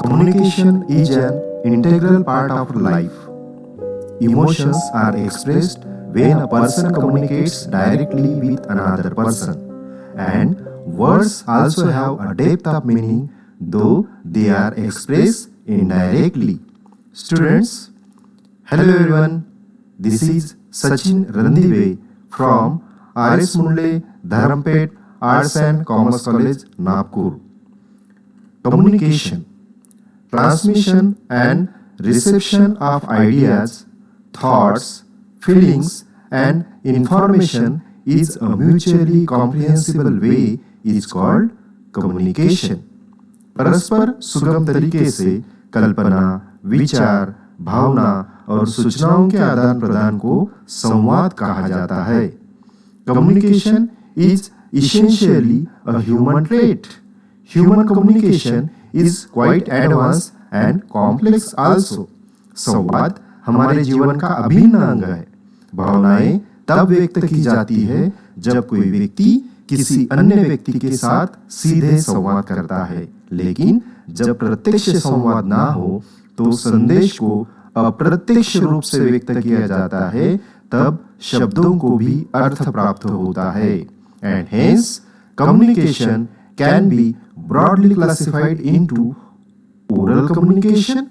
Communication is an integral part of life. Emotions are expressed when a person communicates directly with another person. And words also have a depth of meaning, though they are expressed indirectly. Students, hello everyone. This is Sachin Randive from R.S. Mundle Dharampet Arts and Commerce College, Nagpur. Communication, transmission and reception of ideas, thoughts, feelings, and information is a mutually comprehensible way is called communication. परस्पर सुगम तरीके से कल्पना, विचार, भावना और सूचनाओं के आदान प्रदान को संवाद कहा जाता है. Communication is essentially a human trait. Human communication is quite advanced and complex also. संवाद हमारे जीवन का अभिन्न अंग है. भावनाएं तब व्यक्त की जाती है जब कोई व्यक्ति किसी अन्य व्यक्ति के साथ सीधे संवाद करता है. लेकिन जब प्रत्यक्ष संवाद ना हो तो संदेश को अप्रत्यक्ष रूप से व्यक्त किया जाता है, तब शब्दों को भी अर्थ प्राप्त होता है. And hence, communication can be broadly classified into oral communication,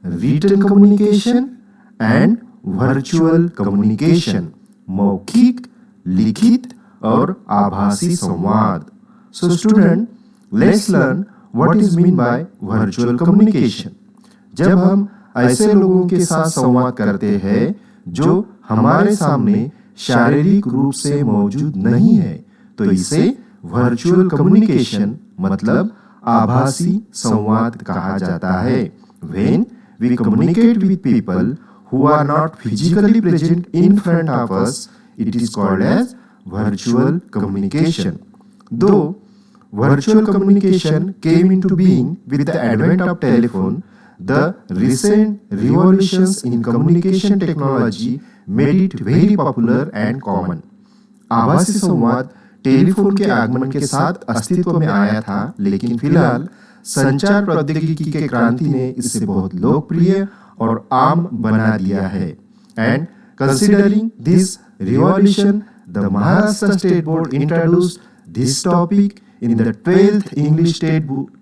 written communication and virtual communication. मौखिक, लिखित और आभासी संवाद. So student, let's learn what is mean by virtual communication. जब हम ऐसे लोगों के साथ संवाद करते हैं जो हमारे सामने शारीरिक रूप से मौजूद नहीं है, तो इसे वर्चुअल कम्युनिकेशन मतलब आभासी संवाद कहा जाता है. When we communicate with people who are not physically present in front of us, it is called as virtual communication. Though virtual communication came into being with the advent of telephone, the recent revolutions in communication technology made it very popular and common. आभासी संवाद telephone के आगमन के साथ अस्तित्व में आया था, लेकिन फिलहाल संचार प्रौद्योगिकी के क्रांति ने इसे बहुत लोकप्रिय और आम बना दिया है. And considering this revolution, the Maharashtra state board introduced this topic in the 12th English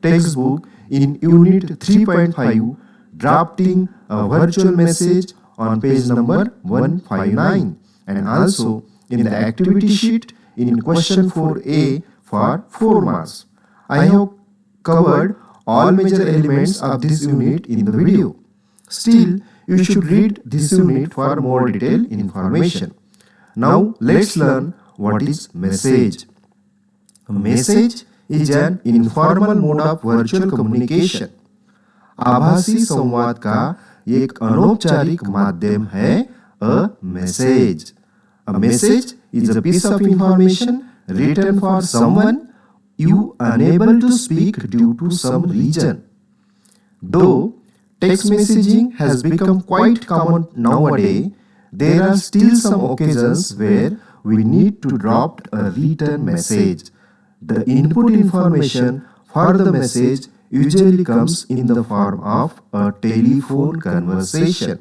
textbook in Unit 3.5, drafting a virtual message on page number 159, and also in the activity sheet in question 4A for 4 marks. I have covered all major elements of this unit in the video. Still, you should read this unit for more detailed information. Now, let's learn what is message. A message is an informal mode of virtual communication. आभासी संवाद का एक अनौपचारिक माध्यम है a message. A message is a piece of information written for someone you unable to speak due to some reason. Though text messaging has become quite common nowadays, there are still some occasions where we need to draft a written message. The input information for the message usually comes in the form of a telephone conversation.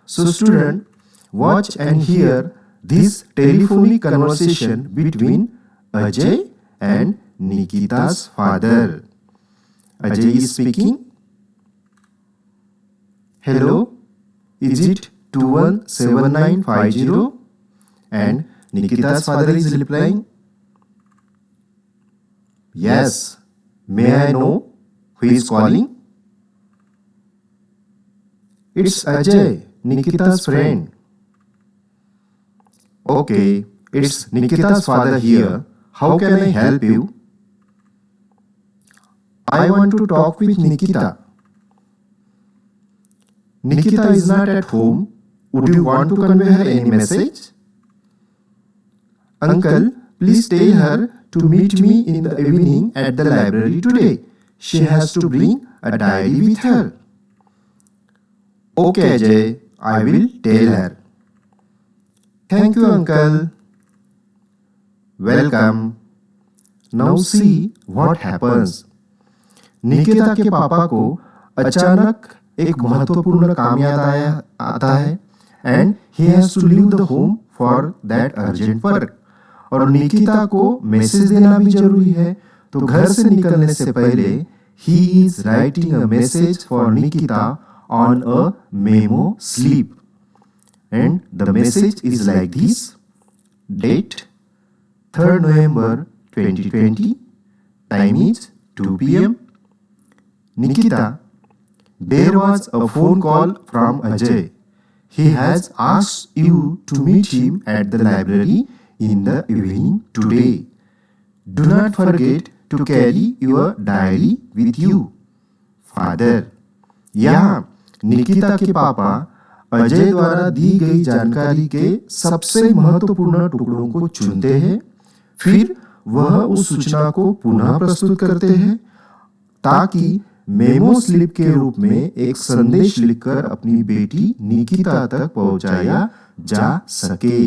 So student, watch and hear this telephonic conversation between Ajay and Nikita's father. Ajay is speaking. Hello, is it 217950? And Nikita's father is replying, yes. May I know who is calling? It's Ajay, Nikita's friend. Okay, it's Nikita's father here. How can I help you? I want to talk with Nikita. Nikita is not at home. Would you want to convey her any message? Uncle, please tell her to meet me in the evening at the library today. She has to bring a diary with her. Okay, Ajay, I will tell her. Thank you, uncle. Welcome. Now see what happens. Nikita के पापा को अचानक एक महत्वपूर्ण काम याद आता है and he has to leave the home for that urgent work. और निकिता को मैसेज देना भी जरूरी है, तो घर से निकलने से पहले he is writing a message for Nikita on a memo slip. And the message is like this. Date 3rd November 2020. Time is 2 p.m. Nikita, there was a phone call from Ajay. He has asked you to meet him at the library in the evening today. Do not forget to carry your diary with you. Father. यहाँ निकिता के पापा अजय द्वारा दी गई जानकारी के सबसे महत्वपूर्ण टुकड़ों को चुनते हैं, फिर वह उस सूचना को पुनः प्रस्तुत करते हैं ताकि मेमो स्लिप के रूप में एक संदेश लिखकर अपनी बेटी निकिता तक पहुंचाया जा सके.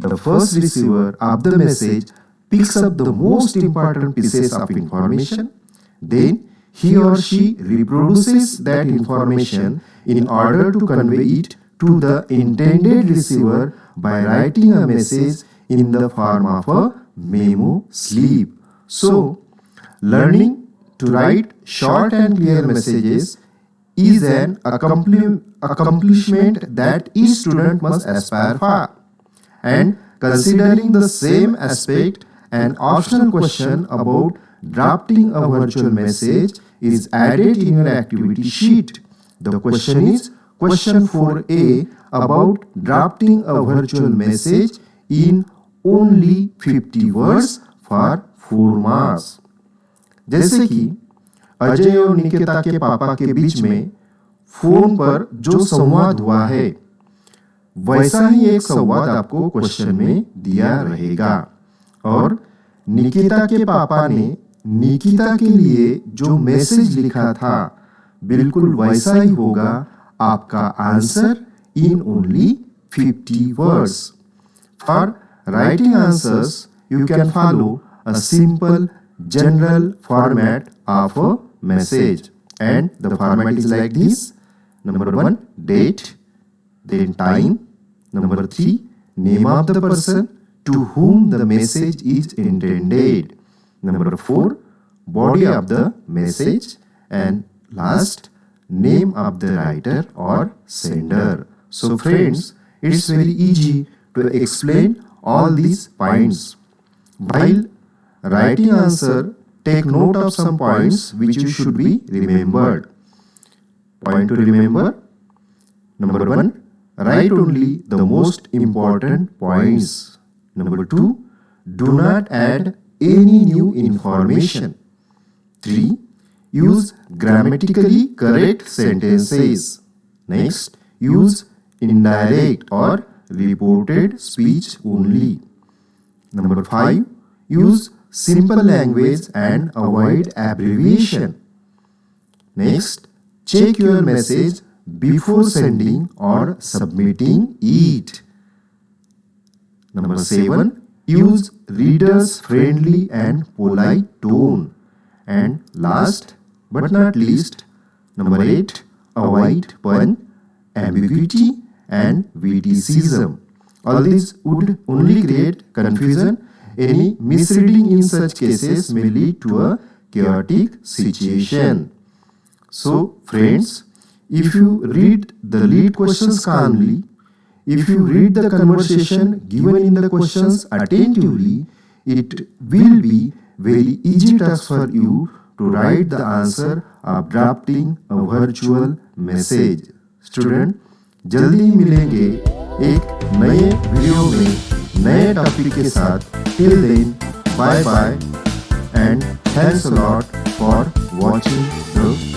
The first receiver of the message picks up the most important pieces of information. Then he or she reproduces that information in order to convey it to the intended receiver by writing a message in the form of a memo slip. So, learning to write short and clear messages is an accomplishment that each student must aspire for. And considering the same aspect, an optional question about drafting a virtual message is added in your activity sheet. The question is question 4A about drafting a virtual message in only 50 words for 4 marks. जैसे कि अजय और निकिता के पापा के बीच में phone पर जो संवाद हुआ है, वैसा ही एक संवाद आपको क्वेश्चन में दिया रहेगा. और निकिता के पापा ने निकिता के लिए जो मैसेज लिखा था, बिल्कुल वैसा ही होगा आपका answer in only 50 words. For writing answers, you can follow a simple general format of a message. And the format is like this. Number 1, date, then time. Number 3, name of the person to whom the message is intended. Number 4, body of the message. And last, name of the writer or sender. So friends, it's very easy to explain all these points. While writing answer, take note of some points which you should be remembered. Point to remember. Number 1, write only the most important points. Number 2, do not add any new information. 3, use grammatically correct sentences. Next, use indirect or reported speech only. Number 5, use simple language and avoid abbreviation. Next, check your message before sending or submitting it. Number 7, use readers friendly and polite tone. And last but not least, number 8, avoid pun, ambiguity and witticism. All these would only create confusion. Any misreading in such cases may lead to a chaotic situation. So friends, if you read the lead questions calmly, if you read the conversation given in the questions attentively, it will be very easy task for you to write the answer of drafting a virtual message. Student, जल्दी ही मिलेंगे एक नए video में नए topic के साथ. Till then, bye bye and thanks a lot for watching the